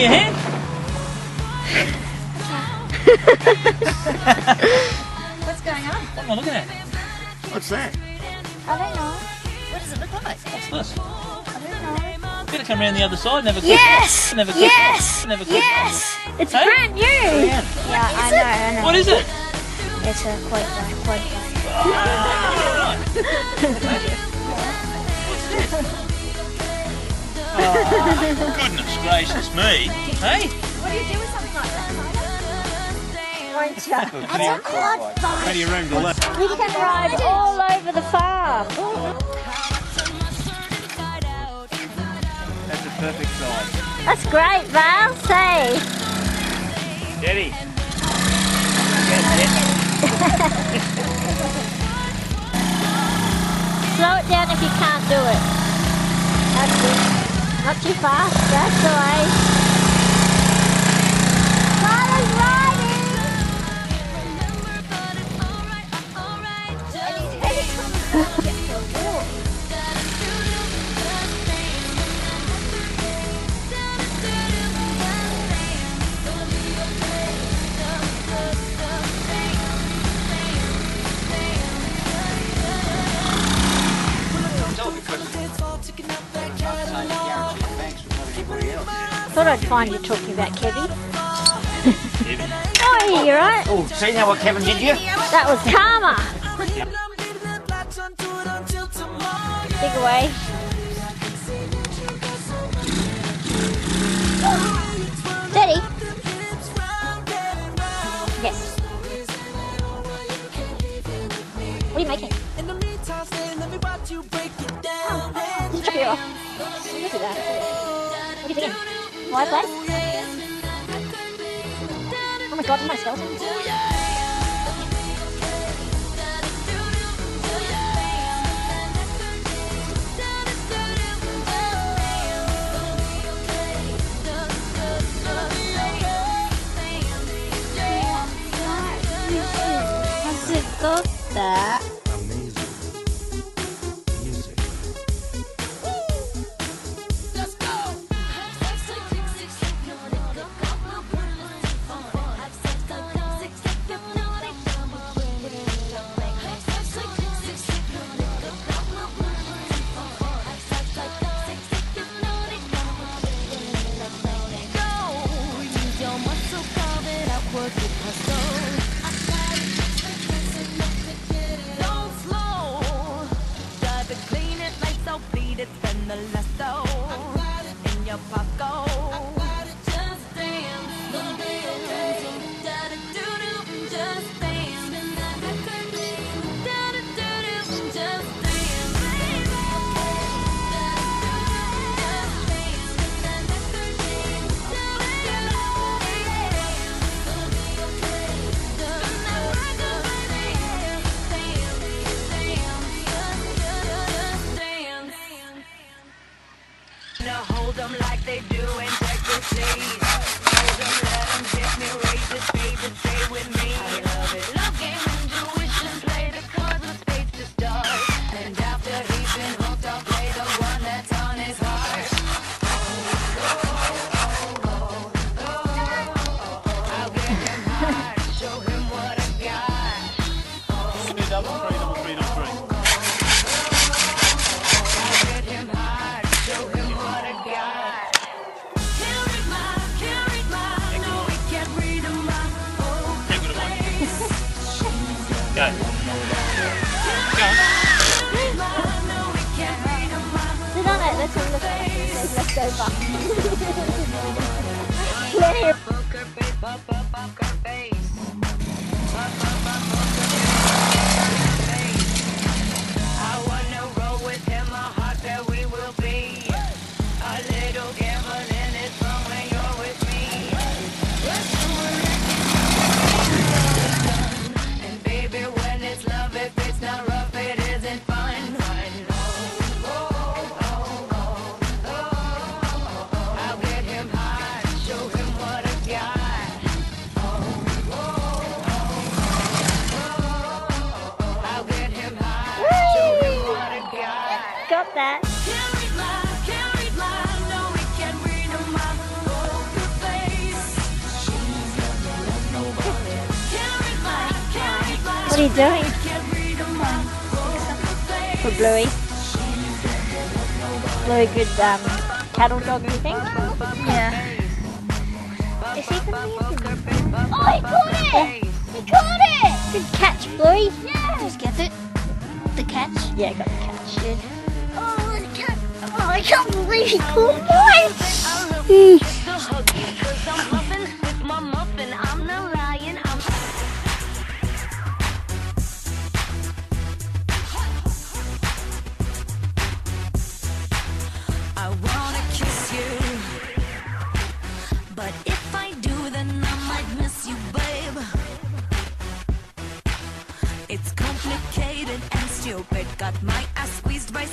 me your hand? What's going on? What am I looking at? What's that? I don't know. What does it look like? What's this? I don't know. Better come around the other side. Never cooked. Yes! Never cooked. Yes! Never cooked. Yes! It's Hey? brand new! Yeah. Yeah, I know. What is it? It's a quite black. Oh, goodness gracious me. Hey? What do you do with something like that? Won't you? Plenty of room to live. We can ride all over the farm. That's a perfect size. That's great, Val. Say. Daddy. Slow it down if you can't do it. That's it. Not too fast. That's the way. Tyler's riding. Thought I'd find you talking about Kevy. Oh, you're right. Oh, see now what Kevin did you? That was karma. Dig away. Steady. Yes. What are you making? Oh, just chop it off. Look at that. What are you thinking? Live play? Oh my god, my skeleton. Has it got that? Hold them like they do in Texas. Hold them, let them kiss me, raise the spades and stay with me. I love it. Love game, intuition, play the cards with spades to start. And after he's been hooked, I'll play the one that's on his heart. I'll get him hard, show him what I got. Double three, double three, double three. I'll get him hard, show him what I got. Can't read my, no, we can't read my Take it away. Go. Sit on it, let's have a look at it. Let's go back. Plenty of Poker face, poker face. I wanna roll with him, a heart that we will be. A little gambling is fun when you're with me. And baby, when it's love, if it's not rough, it isn't fun. I'll get him hard, show him what I got. I'll get him hard, show him what I got. got that. Can't read my, no, we can't read my poker he doing? For Bluey. Bluey, good cattle dog, you think? Yeah. Is he gonna be Oh, he caught it! He caught it! Good catch, Bluey. Yeah. Just get it. The catch. Yeah, got the catch. Good. Oh, the catch. Oh, I can't believe he caught it. I wanna kiss you, but if I do, then I might miss you, babe. It's complicated and stupid. Got my ass squeezed by